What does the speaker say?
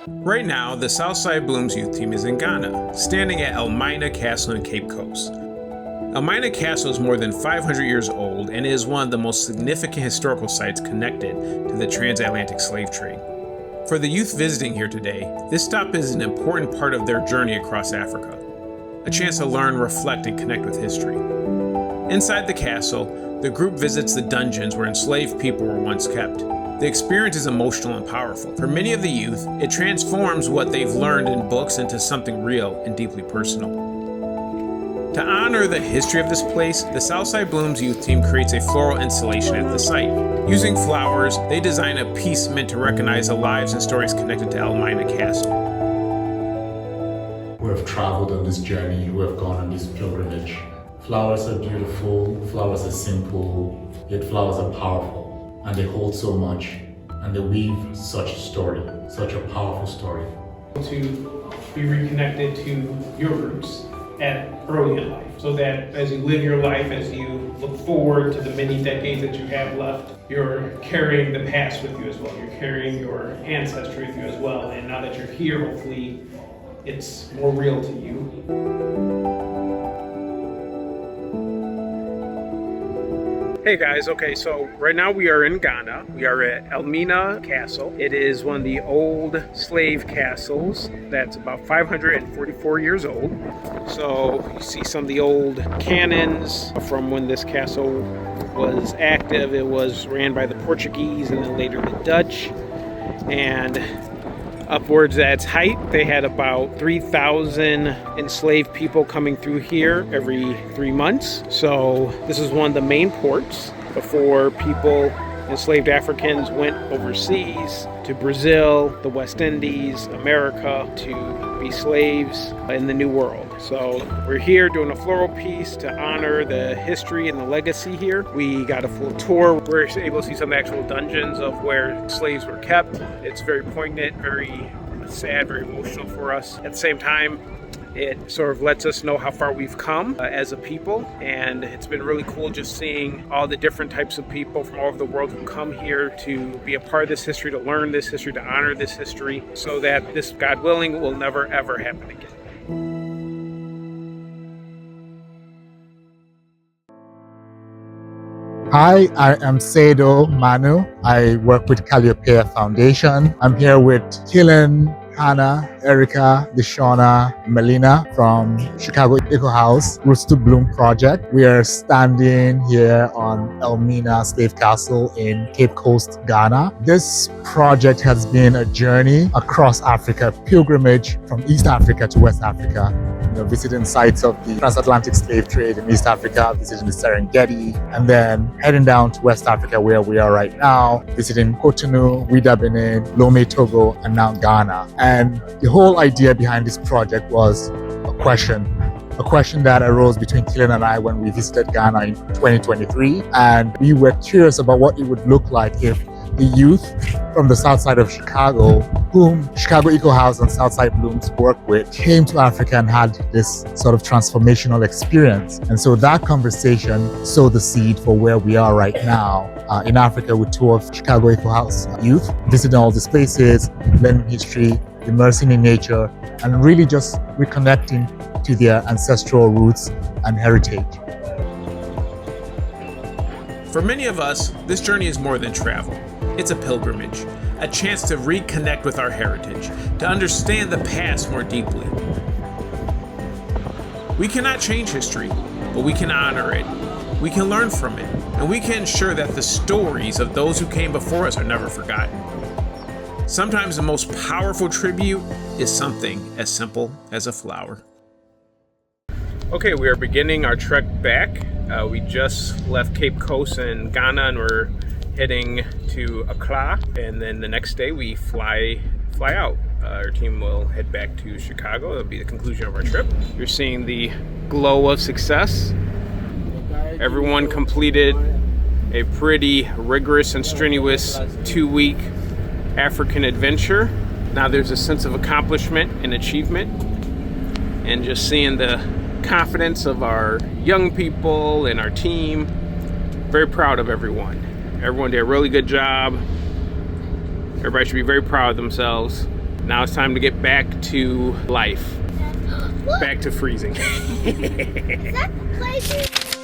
Right now, the Southside Blooms youth team is in Ghana, standing at Elmina Castle in Cape Coast. Elmina Castle is more than 500 years old and is one of the most significant historical sites connected to the transatlantic slave trade. For the youth visiting here today, this stop is an important part of their journey across Africa, a chance to learn, reflect, and connect with history. Inside the castle, the group visits the dungeons where enslaved people were once kept. The experience is emotional and powerful. For many of the youth, it transforms what they've learned in books into something real and deeply personal. To honor the history of this place, the Southside Blooms youth team creates a floral installation at the site. Using flowers, they design a piece meant to recognize the lives and stories connected to Elmina Castle. Who have traveled on this journey, who have gone on this pilgrimage. Flowers are beautiful, flowers are simple, yet flowers are powerful, and they hold so much, and they weave such a story, such a powerful story. To be reconnected to your roots at early in life, so that as you live your life, as you look forward to the many decades that you have left, you're carrying the past with you as well. You're carrying your ancestry with you as well. And now that you're here, hopefully it's more real to you. Hey guys, okay, so right now we are in Ghana. We are at Elmina Castle. It is one of the old slave castles that's about 544 years old. So you see some of the old cannons from when this castle was active. It was ran by the Portuguese and then later the Dutch. And upwards at its height, they had about 3,000 enslaved people coming through here every 3 months. So this is one of the main ports before enslaved Africans went overseas to Brazil, the West Indies, America to be slaves in the New World. So we're here doing a floral piece to honor the history and the legacy here. We got a full tour. We're able to see some actual dungeons of where slaves were kept. It's very poignant, very sad, very emotional for us. At the same time, it sort of lets us know how far we've come as a people, and it's been really cool just seeing all the different types of people from all over the world who come here to be a part of this history, to learn this history, to honor this history, so that this, God willing, will never ever happen again. Hi, I am Sado Manu. I work with Calliopeia Foundation. I'm here with Killen, Hannah, Erica, Deshauna, Melina from Chicago Eco House Roots to Bloom project. We are standing here on Elmina Slave Castle in Cape Coast, Ghana. This project has been a journey across Africa, pilgrimage from East Africa to West Africa. Visiting sites of the transatlantic slave trade in East Africa, visiting the Serengeti, and then heading down to West Africa where we are right now, visiting Cotonou, Ouidah, Benin, Lomé, Togo, and now Ghana. And the whole idea behind this project was a question that arose between Killen and I when we visited Ghana in 2023. And we were curious about what it would look like if the youth from the south side of Chicago, whom Chicago Eco House and Southside Blooms work with, came to Africa and had this sort of transformational experience. And so that conversation sowed the seed for where we are right now in Africa with two of Chicago Eco House youth, visiting all these places, learning history, immersing in nature, and really just reconnecting to their ancestral roots and heritage. For many of us, this journey is more than travel. It's a pilgrimage, a chance to reconnect with our heritage, to understand the past more deeply. We cannot change history, but we can honor it. We can learn from it, and we can ensure that the stories of those who came before us are never forgotten. Sometimes the most powerful tribute is something as simple as a flower. Okay, we are beginning our trek back. We just left Cape Coast in Ghana and we're heading to Accra, and then the next day we fly out. Our team will head back to Chicago. That'll be the conclusion of our trip. You're seeing the glow of success. Everyone completed a pretty rigorous and strenuous 2-week African adventure. Now there's a sense of accomplishment and achievement, and just seeing the confidence of our young people and our team. Very proud of everyone. Everyone did a really good job. Everybody should be very proud of themselves. Now it's time to get back to life. Look, Back to freezing. is that the place?